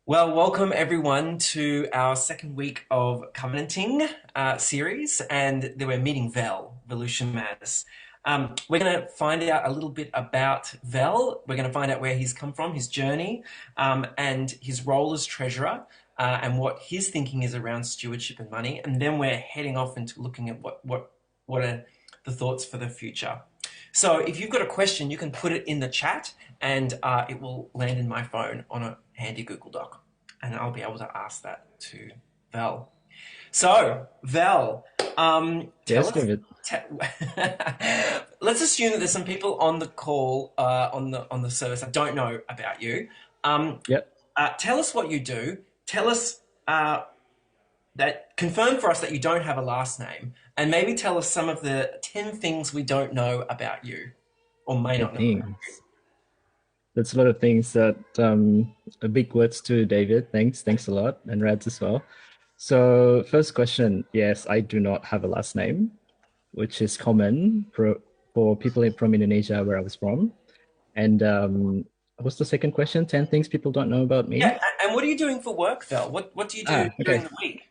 Well, welcome everyone to our second week of Covenanting series, and then we're meeting Velushomaz. We're going to find out a little bit about Vel. We're going to find out where he's come from, his journey, and his role as treasurer, and what his thinking is around stewardship and money. And then we're heading off into looking at what are the thoughts for the future. So if you've got a question, you can put it in the chat and it will land in my phone on a handy Google Doc. And I'll be able to ask that to Val. So, Val, tell Yes, us. David. Let's assume that there's some people on the call on the service that don't know about you. Um, Yep. Tell us what you do. Tell us that confirm for us that you don't have a last name, and maybe tell us some of the 10 things we don't know about you, or may I not know about think that's a lot of things that big words to David. Thanks a lot, and Rads as well. So first question, yes, I do not have a last name, which is common for people from Indonesia where I was from. And what's the second question? 10 things people don't know about you. me. Yeah, and what are you doing for work, Val? What do you do during Okay, the week?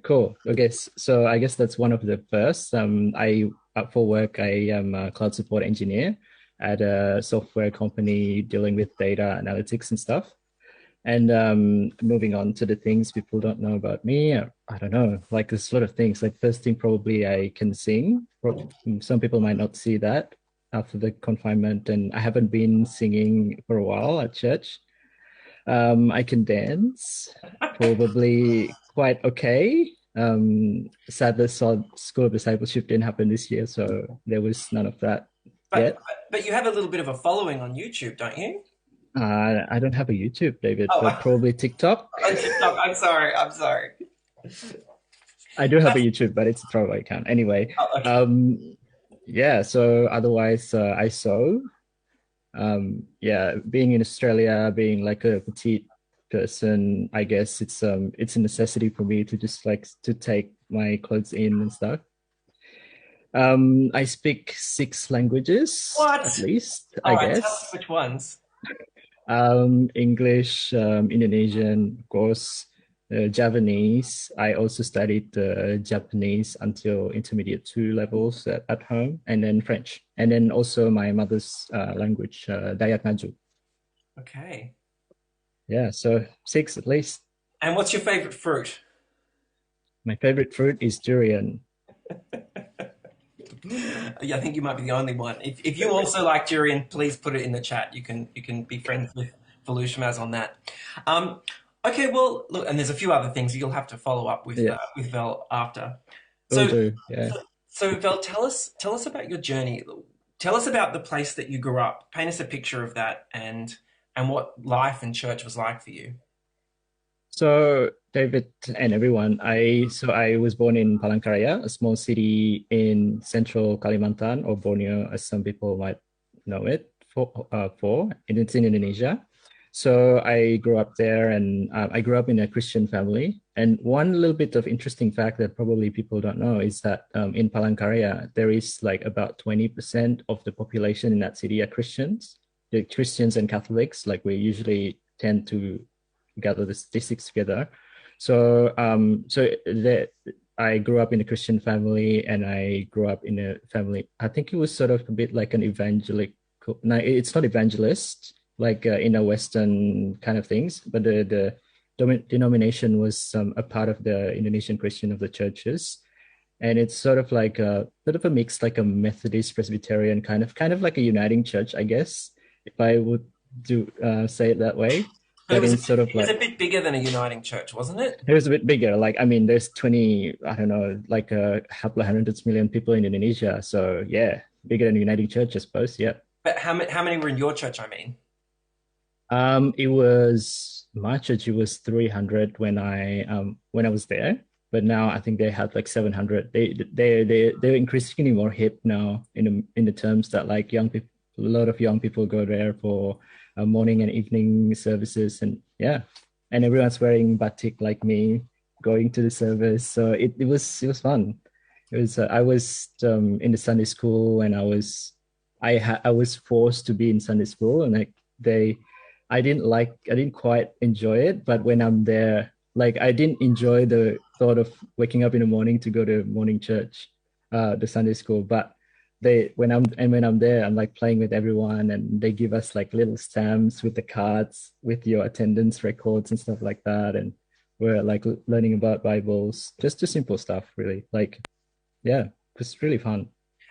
cool. Okay, so I guess that's one of the first. For work, I am a cloud support engineer at a software company dealing with data analytics and stuff. And moving on to the things people don't know about me, I don't know. Like there's a lot of things. Like first thing, probably I can sing. Some people might not see that after the confinement, and I haven't been singing for a while at church. I can dance, probably quite okay. Sadly, School of Discipleship didn't happen this year, so there was none of that But, yet. but you have a little bit of a following on YouTube, don't you? I don't have a YouTube, David, Oh, but probably TikTok. on TikTok. I'm sorry. I'm sorry. I do have a YouTube, but it's a throwaway account. Anyway, Oh, okay. um, yeah, so otherwise, I sew. Yeah, being in Australia, being like a petite person, I guess it's a necessity for me to just like to take my clothes in and stuff. I speak 6 languages at What? least, All I right. Tell us guess. which ones. English, Indonesian, of course, Japanese. I also studied Japanese until intermediate two levels at home, and then French, and then also my mother's language, Dayak Ngaju. Okay. Yeah, so 6 at least. And what's your favorite fruit? My favorite fruit is durian. Yeah, I think you might be the only one. If you also like durian, please put it in the chat. You can be friends with Velushomaz on that. Um, okay, well, look, and there's a few other things you'll have to follow up Yeah, with Vel after. will So, do. Yeah. so Vel, tell us about your journey. Tell us about the place that you grew up. Paint us a picture of that and what life in church was like for you. So David and everyone, I was born in Palangkaraya, a small city in central Kalimantan or Borneo, as some people might know it and it's in Indonesia. So I grew up there, and I grew up in a Christian family. And one little bit of interesting fact that probably people don't know is that in Palangkaraya there is like about 20% of the population in that city are Christians. The Christians and Catholics, like we usually tend to gather the statistics together. So that I grew up in a Christian family, and I grew up in a family. I think it was sort of a bit like an evangelical. No, it's not evangelist like in a Western kind of things, but the denomination was a part of the Indonesian Christian of the churches, and it's sort of a mix, like a Methodist Presbyterian kind of like a uniting church, I guess, if I would do say it that way. But But in sort of it was like a bit bigger than a uniting church, wasn't it? it was a bit bigger. Like, I mean, there's 20, I don't know, like a couple of hundreds million people in Indonesia. So yeah, bigger than Uniting Church, I suppose. Yeah. But how many were in your church? I mean. It was my church. It was 300 when I was there, but now I think they had like 700. They're increasingly more hip now in the terms that like young people, a lot of young people go there for morning and evening services, and yeah, and everyone's wearing batik like me, going to the service. So it was fun. It was I was in the Sunday school, and I was forced to be in Sunday school, and like they I didn't quite enjoy it, but when I'm there, like I didn't enjoy the thought of waking up in the morning to go to morning church, the Sunday school. But when I'm there, I'm like playing with everyone, and they give us like little stamps with the cards with your attendance records and stuff like that, and we're like learning about Bibles, just simple stuff, really. Like, yeah, it was really fun.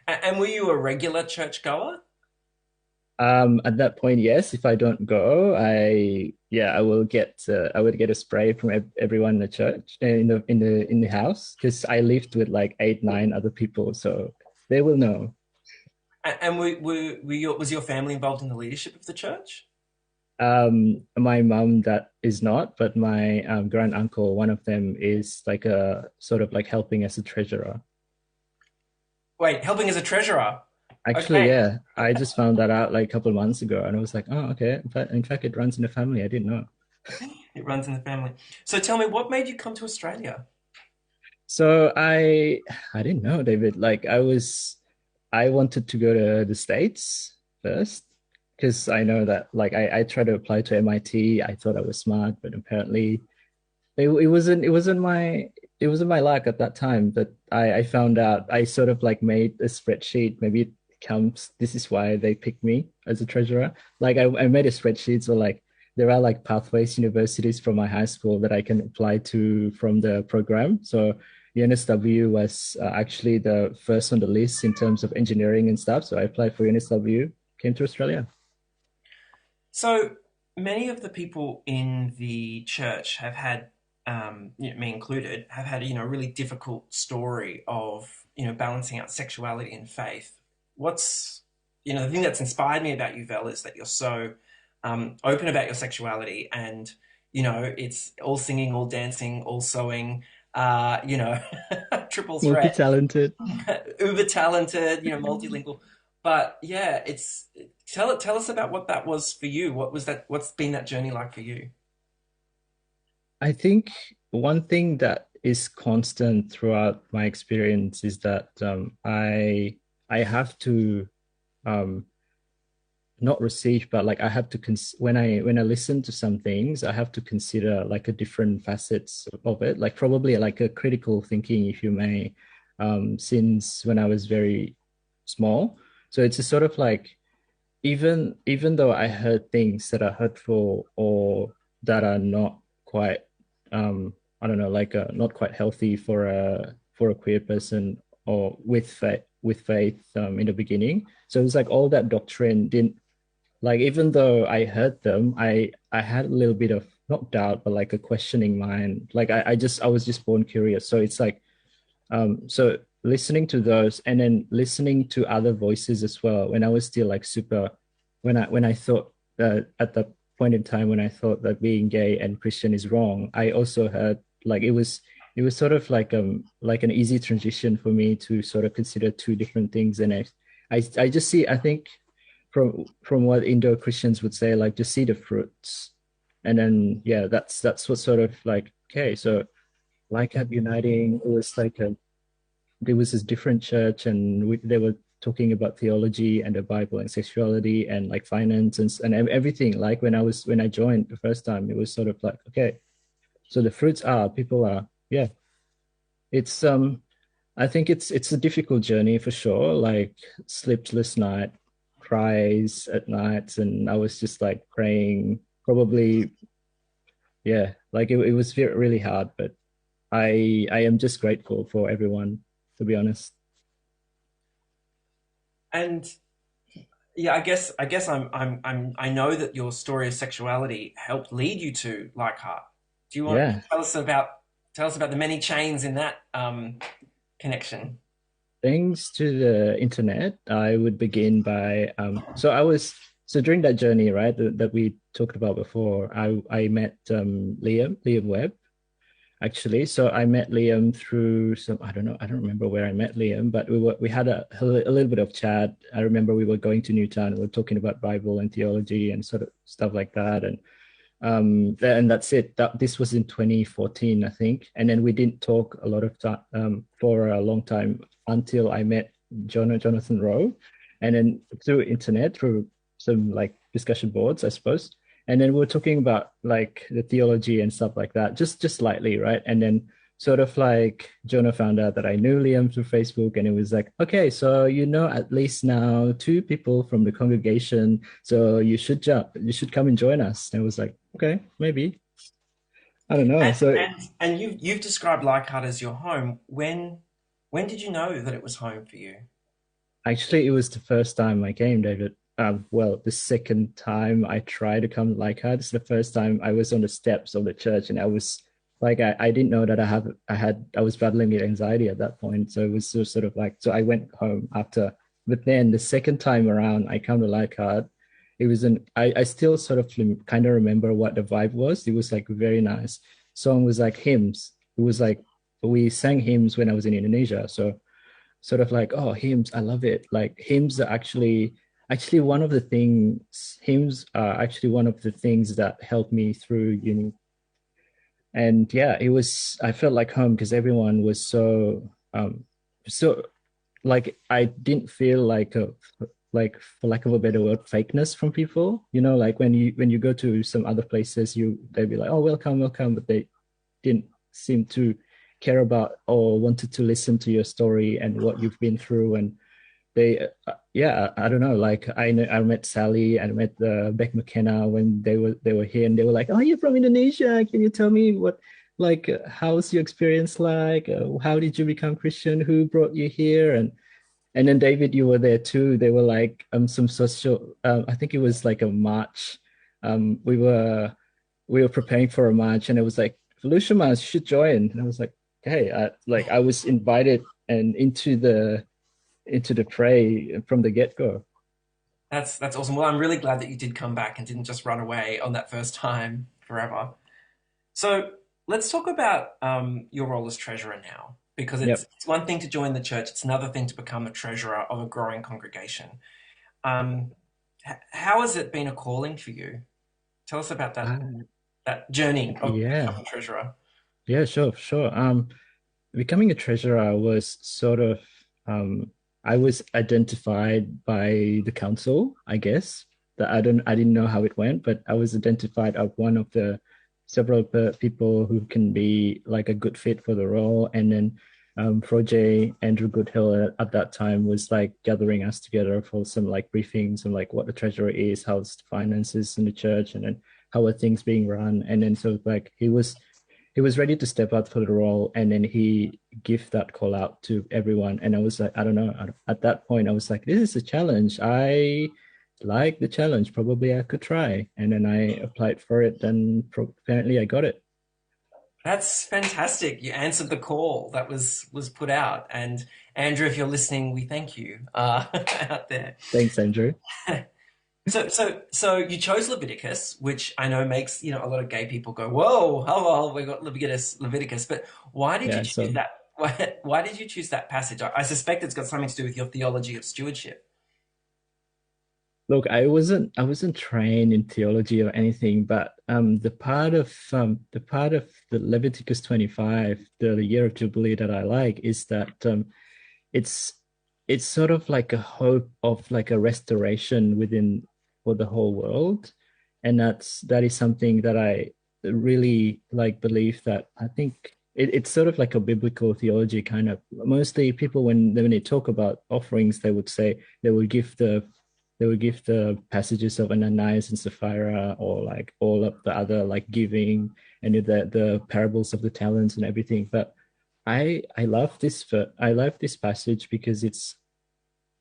And were you a regular churchgoer? At that point, yes. If I don't go, I would get a spray from everyone in the church, in the house, because I lived with like 8, 9 other people, so they will know. And was your family involved in the leadership of the church? My mom that is not, but my grand uncle, one of them is like a sort of like helping as a treasurer. Wait, helping as a treasurer. Actually, Okay, yeah, I just found that out like a couple of months ago, and I was like, oh, okay. In fact, it runs in the family. I didn't know. it runs in the family. So tell me, what made you come to Australia? So I didn't know, David. I wanted to go to the States first because I know that like I tried to apply to MIT. I thought I was smart, but apparently it wasn't my luck at that time. But I found out I sort of like made a spreadsheet. Maybe it counts. This is why they picked me as a treasurer. Like I made a spreadsheet so like there are like pathways universities from my high school that I can apply to from the program. So UNSW was actually the first on the list in terms of engineering and stuff. So I applied for UNSW, came to Australia. So many of the people in the church have had, me included, have had a really difficult story of balancing out sexuality and faith. What's the thing that's inspired me about you, Vel, is that you're so open about your sexuality, and it's all singing, all dancing, all sewing, triple threat, Multi-talented. uber talented, multilingual. But yeah, it's tell us about what that was for you. What was that? What's been that journey like for you? I think one thing that is constant throughout my experience is that I have to um, not receive, but like I have to when I listen to some things, I have to consider like a different facets of it, like probably like a critical thinking, if you may, since when I was very small. So it's a sort of like even though I heard things that are hurtful or that are not quite I don't know, like not quite healthy for a queer person or with faith in the beginning. So it's like all that doctrine didn't like even though I heard them, I had a little bit of not doubt, but like a questioning mind. Like I was just born curious. So it's like so listening to those and then listening to other voices as well when I was still like super when I thought that at the point in time when I thought that being gay and Christian is wrong, I also heard like it was sort of like an easy transition for me to sort of consider two different things. And I just see I think from what Indo Christians would say, like just see the fruits. And then yeah, that's what sort of like okay, so like at Uniting, it was like a there was this different church and they were talking about theology and the Bible and sexuality and like finance and everything. Like when I joined the first time, it was sort of like, okay, so the fruits are people are, yeah, it's I think it's a difficult journey for sure. Like sleepless night, cries at nights, and I was just like praying, probably, yeah, like it was really hard, but I am just grateful for everyone, to be honest. And yeah, I guess I know that your story of sexuality helped lead you to Like Heart. Do you want to Yeah. tell us about the many chains in that connection? Thanks to the internet, I would begin by so I was so during that journey, right, that we talked about before, I met Liam Webb actually. So I met Liam through some I don't know, I don't remember where I met Liam, but we had a little bit of chat. I remember we were going to Newtown, we were talking about Bible and theology and sort of stuff like that. And that's it. That this was in 2014, I think. And then we didn't talk a lot of time for a long time until I met Jonathan Rowe, and then through internet, through some like discussion boards, I suppose. And then we were talking about like the theology and stuff like that, just lightly, right? And then sort of like Jonah found out that I knew Liam through Facebook, and it was like, okay, so you know at least now two people from the congregation, so you should come and join us. And it was like, okay, maybe. I don't know. So And you've described Leichhardt as your home. When did you know that it was home for you? actually, it was the first time I came, David. Well, the second time I tried to come to Leichhardt, it's the first time I was on the steps of the church, and I was like, I didn't know that I was battling with anxiety at that point. So it was sort of like, so I went home after. But then the second time around, I come to Leichhardt. It was I still sort of kind of remember what the vibe was. It was like very nice. Song was like hymns. It was like we sang hymns when I was in Indonesia. So sort of like, oh, hymns, I love it. Like hymns are actually one of the things, hymns are actually one of the things that helped me through uni. And yeah, I felt like home because everyone was so like I didn't feel like like for lack of a better word, fakeness from people. You know, like when you go to some other places, they'd be like, oh, welcome, welcome, but they didn't seem to care about or wanted to listen to your story and what you've been through. And yeah, I don't know, like I met Sally and I met Beck McKenna when they were here, and they were like, oh, you're from Indonesia, can you tell me what, like how's your experience like, how did you become Christian, who brought you here? And then David, you were there too. They were like some social I think it was like a march. We were preparing for a march, and it was like, Velushomaz, you should join. And I was like, hey, I was invited and into the fray from the get-go. That's awesome. Well, I'm really glad that you did come back and didn't just run away on that first time forever. So let's talk about your role as treasurer now, because Yep. it's one thing to join the church; it's another thing to become a treasurer of a growing congregation. Um, how has it been a calling for you? Tell us about Uh, that journey of yeah. becoming treasurer. Yeah, sure, sure. Becoming a treasurer was sort of um, I was identified by the council, I guess. That I didn't know how it went, but I was identified as one of the several people who can be like a good fit for the role. And then Froje Andrew Goodhill at that time was like gathering us together for some like briefings on like what the treasurer is, how's the finances in the church, and then how are things being run. And then so like he was ready to step out for the role, and then he gave that call out to everyone. And I was like, I don't know, at that point I was like, this is a challenge, I like the challenge, probably I could try. And then I applied for it, and apparently I got it. That's fantastic. You answered the call that was put out, and Andrew, if you're listening, we thank you out there. Thanks, Andrew. So you chose Leviticus, which I know makes, a lot of gay people go, "Whoa, oh well, we got Leviticus." But why did you Yeah, choose so that? Why did you choose that passage? I suspect it's got something to do with your theology of stewardship. look, I wasn't trained in theology or anything, but the part of the Leviticus 25, the year of Jubilee, that I like is that it's it's sort of like a hope of like a restoration within for the whole world. And that is something that I really like believe, that I think it's sort of like a biblical theology kind of. Mostly people, when they talk about offerings, they would say they would give the passages of Ananias and Sapphira, or like all of the other like giving, and the parables of the talents and everything. But I love this passage because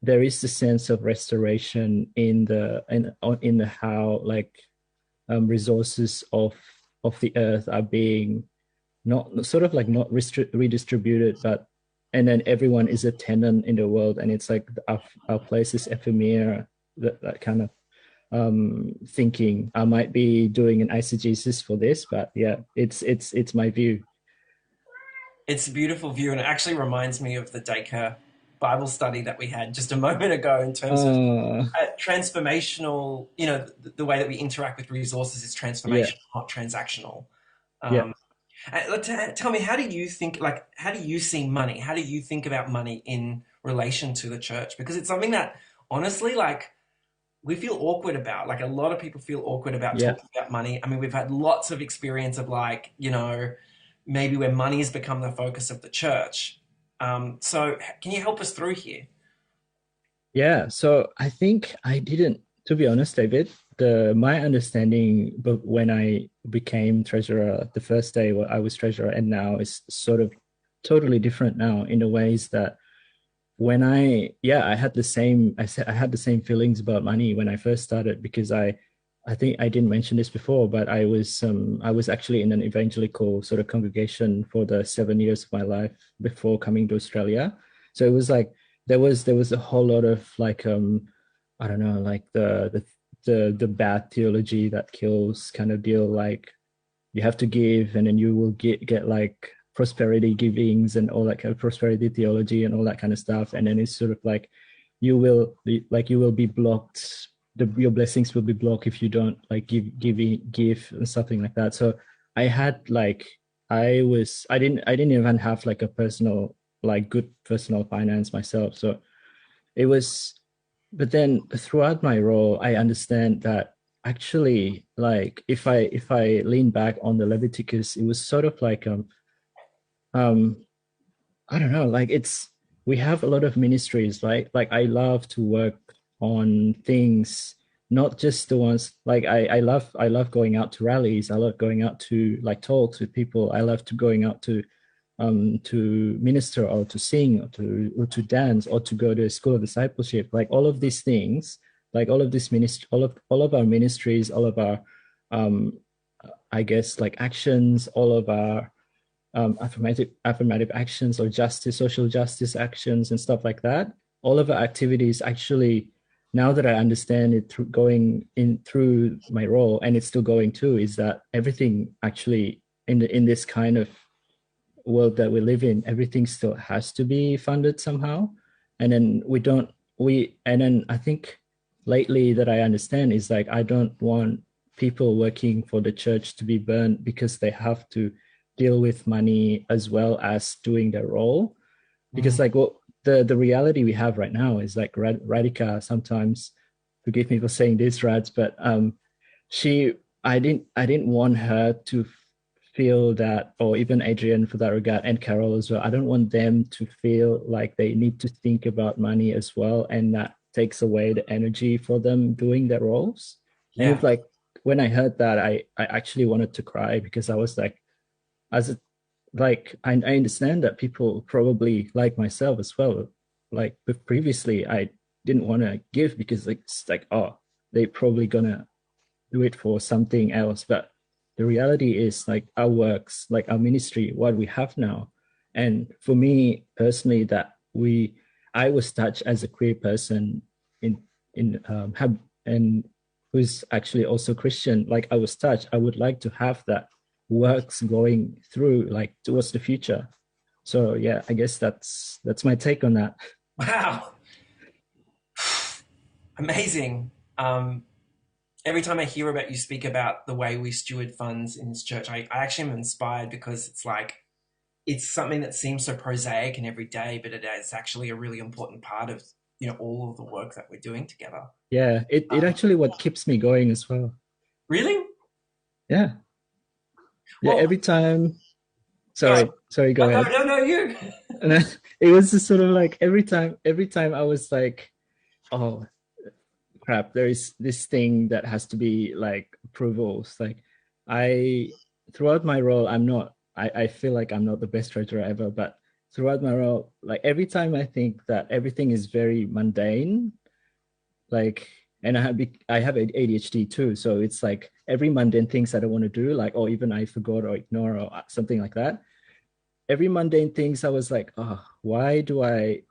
there is the sense of restoration in the how like resources of the earth are being not sort of like not redistributed, but and then everyone is a tenant in the world, and it's like our place is ephemeral. That kind of thinking. I might be doing an eisegesis for this, but yeah, it's my view. It's a beautiful view, and it actually reminds me of the Dacre Bible study that we had just a moment ago in terms of Uh transformational. The way that we interact with resources is yeah, transformational, not transactional. yeah. Um, Tell me, how do you think, like, how do you see money? How do you think about money in relation to the church? Because it's something that, honestly, like, we feel awkward about. Like a lot of people feel awkward about Yeah. talking about money. I mean, we've had lots of experience of like, maybe where money has become the focus of the church. So can you help us through here? Yeah, so I think I didn't, to be honest, David, the my understanding, but when I became treasurer, the first day where I was treasurer and now is sort of totally different now in the ways that when I had the same, I said I had the same feelings about money when I first started because I think I didn't mention this before, but I was actually in an evangelical sort of congregation for the 7 years of my life before coming to Australia. So it was like there was a whole lot of like I don't know, like the bad theology that kills kind of deal, like you have to give and then you will get like prosperity givings and all that kind of prosperity theology and all that kind of stuff, and then it's sort of like you will be blocked, your blessings will be blocked if you don't like give and something like that. So I had like I didn't even have like a personal, like good personal finance myself. So it was, but then throughout my role I understand that actually, like if I lean back on the Leviticus, it was sort of like um I don't know, like it's, we have a lot of ministries, right? Like I love to work on things, not just the ones like I love going out to rallies, I love going out to like talks with people, I love to going out to minister or to sing or to dance or to go to a school of discipleship, like all of these things, like all of this ministry, all of our ministries, all of our um I guess like actions, all of our affirmative actions or justice, social justice actions and stuff like that. All of our activities actually, now that I understand it through going in through my role, and it's still going too, is that everything actually in this kind of world that we live in, everything still has to be funded somehow. And then we don't we and then I think lately that I understand is like I don't want people working for the church to be burned because they have to deal with money as well as doing their role. Mm. Because like what the reality we have right now is like Radhika sometimes, forgive me for saying this, Rads, but she I didn't want her to feel that, or even Adrian for that regard, and Carol as well. I don't want them to feel like they need to think about money as well, and that takes away the energy for them doing their roles. And Yeah. it's like when I heard that, I actually wanted to cry because I was like, as a, like I understand that people probably like myself as well. Like previously, I didn't want to give because like it's like, oh, they probably gonna do it for something else. But the reality is like our works, like our ministry, what we have now. And for me personally, that I was touched as a queer person in have and who's actually also Christian. Like I was touched. I would like to have that works going through like towards the future. So yeah, I guess that's my take on that. Wow. Amazing. Every time I hear about you speak about the way we steward funds in this church, I actually am inspired because it's like it's something that seems so prosaic and everyday, but it is actually a really important part of all of the work that we're doing together. Yeah, it Um, actually what keeps me going as well. really? Yeah. Yeah, Well, every time. sorry. Sorry, go No, no, ahead. no, no, you. And then, it was just sort of like every time I was like, oh crap, there is this thing that has to be like approvals. Like I throughout my role, I feel like I'm not the best treasurer ever, but throughout my role, like every time I think that everything is very mundane, like, and I have ADHD too, so it's like every mundane things I don't want to do, like, or even I forgot or ignore or something like that. Every mundane things I was like, oh, why do I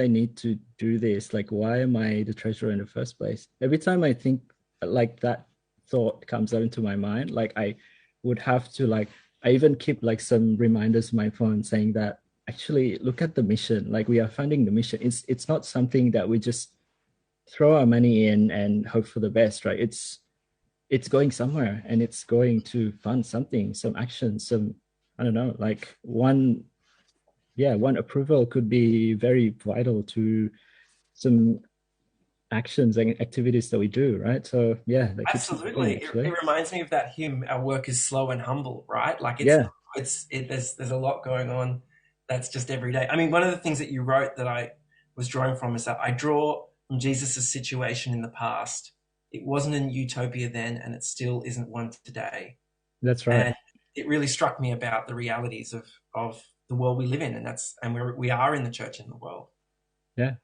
need to do this? Like, why am I the treasurer in the first place? Every time I think like that thought comes out into my mind, like I would have to like, I even keep like some reminders on my phone saying that actually look at the mission, like we are funding the mission. It's not something that we just throw our money in and hope for the best, right? It's going somewhere and it's going to fund something, some action, some, I don't know, like one approval could be very vital to some actions and activities that we do, right? So yeah, that keeps me going Absolutely. It actually. reminds me of that hymn, Our Work is Slow and Humble, right? Like Yeah, there's a lot going on that's just every day. I mean, one of the things that you wrote that I was drawing from is that I draw from Jesus' situation in the past. It wasn't an utopia then, and it still isn't one today. that's right. And it really struck me about the realities of the world we live in, and we are in the church in the world. Yeah.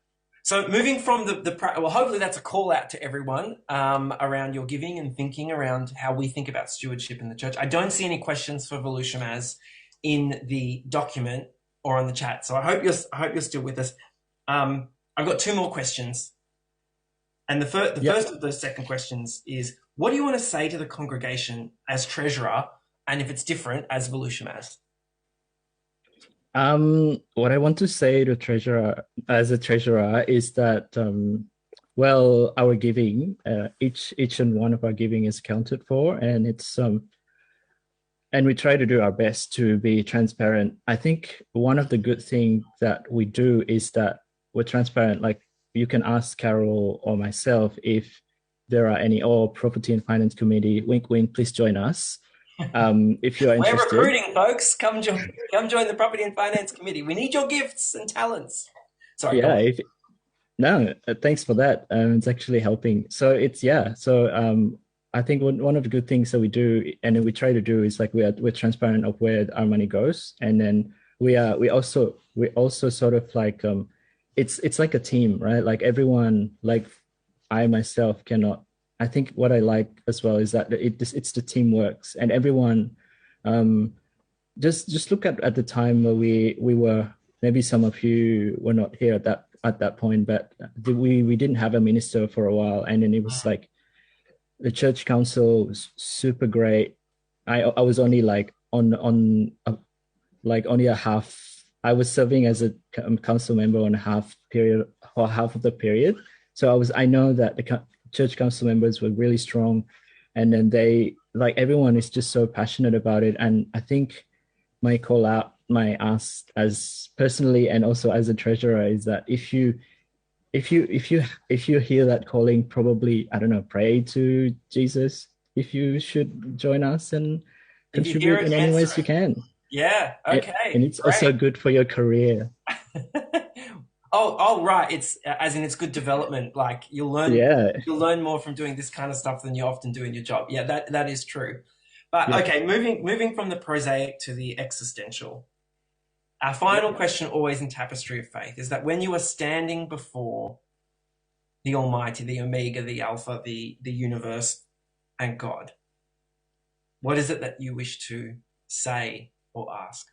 So moving from well, hopefully that's a call out to everyone around your giving and thinking around how we think about stewardship in the church. I don't see any questions for Velushomaz in the document or on the chat, so I hope you're still with us. I've got two more questions, and the Yep. first of those second questions is, what do you want to say to the congregation as treasurer, and if it's different as Velushomaz? What I want to say to treasurer as a treasurer is that well, our giving, each and one of our giving is accounted for, and it's and we try to do our best to be transparent. I think one of the good things that we do is that we're transparent. Like you can ask Carol or myself if there are any, or property and finance committee, wink, wink, please join us. If you're We're interested. recruiting, folks. Come join the property and finance committee. We need your gifts and talents. Sorry, go Yeah, on. if no, thanks for that. It's actually helping. So it's yeah. So I think one of the good things that we do and we try to do is like we're transparent of where our money goes, and then we also sort of like it's like a team, right? Like everyone, like I myself cannot. I think what I like as well is that it's the teamworks and everyone. Um, just look at the time where we were, maybe some of you were not here at that point, but we didn't have a minister for a while, and then it was like the church council was super great. I was only like on like only a half. I was serving as a council member on a half period or half of the period, so I know that the church council members were really strong, and then they like everyone is just so passionate about it, and I think my call out, my ask as personally and also as a treasurer is that if you hear that calling, probably I don't know, pray to Jesus if you should join us and If you hear contribute it, in any answer ways you it. can. Yeah. And Okay. it's also Great. good for your career. Right. It's as in it's good development. Like Yeah, you'll learn more from doing this kind of stuff than you often do in your job. Yeah, that is true. But yeah. okay, moving from the prosaic to the existential. Our final question, always in Tapestry of Faith, is that when you are standing before the Almighty, the Omega, the Alpha, the universe, and God, what is it that you wish to say or ask?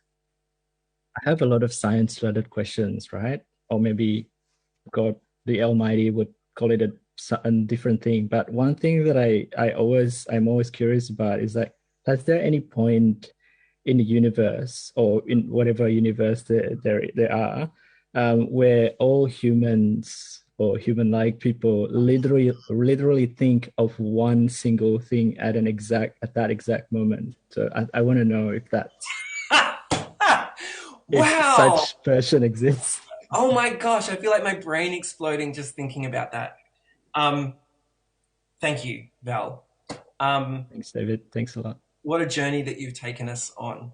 I have a lot of science-related questions, right? Or maybe God, the Almighty, would call it a different thing. But one thing that I'm always curious about is like, has there any point in the universe or in whatever universe there are, where all humans or human-like people literally think of one single thing at that exact moment? So I want to know if Wow. such person exists. Oh my gosh, I feel like my brain exploding just thinking about that. Um, Thank you, Val. Um, Thanks, David. Thanks a lot. what a journey that you've taken us on.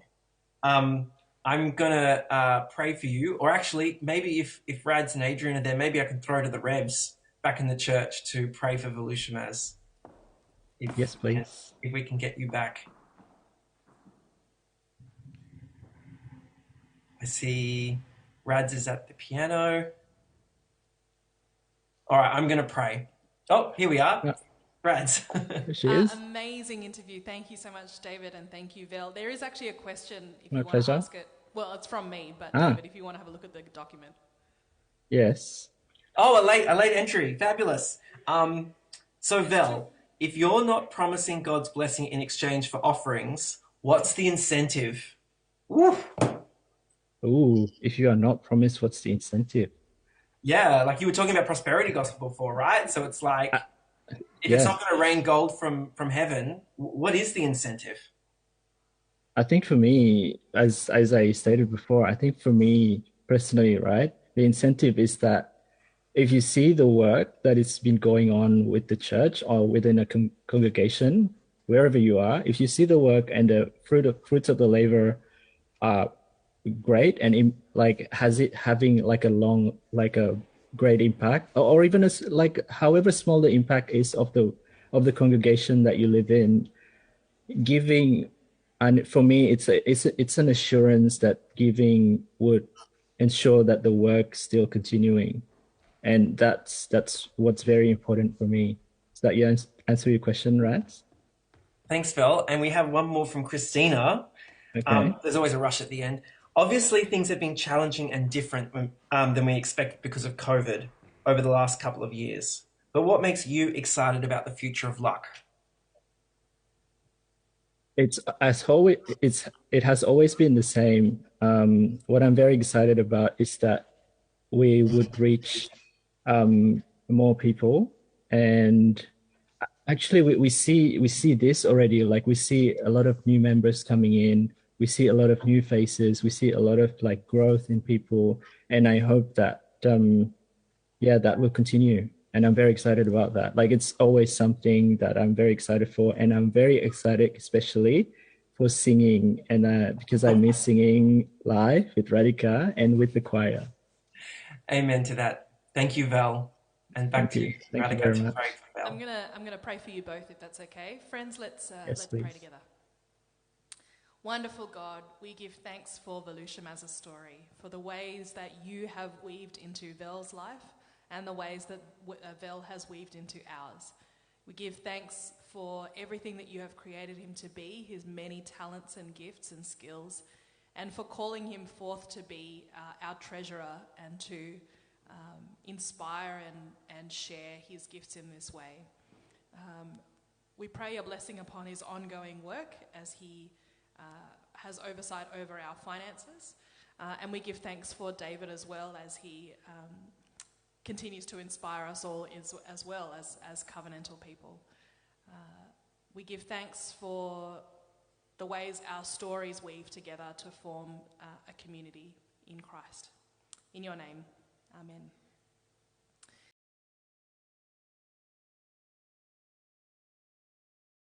Um, I'm gonna pray for you, or actually, maybe if Rads and Adrian are there, maybe I can throw to the Revs back in the church to pray for Velushomaz Yes, please. if we can get you back. I see Rads is at the piano. All right, I'm gonna pray. Oh, here we are, Yeah, Rads. there she is. Amazing interview. Thank you so much, David, and thank you, Vel. There is actually a question if My you want to pleasure. ask it. Well, it's from me, but Ah, David, if you want to have a look at the document. yes. Oh, a late entry, fabulous. So Vel, if you're not promising God's blessing in exchange for offerings, what's the incentive? Woo. Ooh, if you are not promised, what's the incentive? Yeah, like you were talking about prosperity gospel before, right? So it's like Uh, if it's yeah, not going to rain gold from heaven, what is the incentive? I think for me, as I stated before, I think for me personally, right, the incentive is that if you see the work that has been going on with the church or within a congregation, wherever you are, if you see the work and the fruits of the labor are great and like has it having like a long like a great impact, or even as like however small the impact is of the congregation that you live in, giving, and for me it's an assurance that giving would ensure that the work still continuing, and that's what's very important for me. Does that answer your question, Rats? Thanks, Vel. And we have one more from Christina. Okay. There's always a rush at the end. Obviously, things have been challenging and different than we expected because of COVID over the last couple of years. But what makes you excited about the future of LUC? It's as always, it has always been the same. What I'm very excited about is that we would reach more people, and actually we see this already. Like we see a lot of new members coming in, we see a lot of new faces, we see a lot of like growth in people, and I hope that yeah, that will continue. And I'm very excited about that. Like it's always something that I'm very excited for. And I'm very excited, especially for singing. And because I miss singing live with Radhika and with the choir. Amen to that. Thank you, Val. And back Thank to you. you, Thank you Radhika, very to much. pray for Val. I'm gonna pray for you both, if that's okay. Friends, let's Yes, pray please. together. Wonderful God, we give thanks for Velushomaz's story, for the ways that you have weaved into Vel's life and the ways that Vel has weaved into ours. We give thanks for everything that you have created him to be, his many talents and gifts and skills, and for calling him forth to be our treasurer and to inspire and share his gifts in this way. We pray a blessing upon his ongoing work as he has oversight over our finances. And we give thanks for David as well as he continues to inspire us all as well as covenantal people. We give thanks for the ways our stories weave together to form a community in Christ. In your name, amen.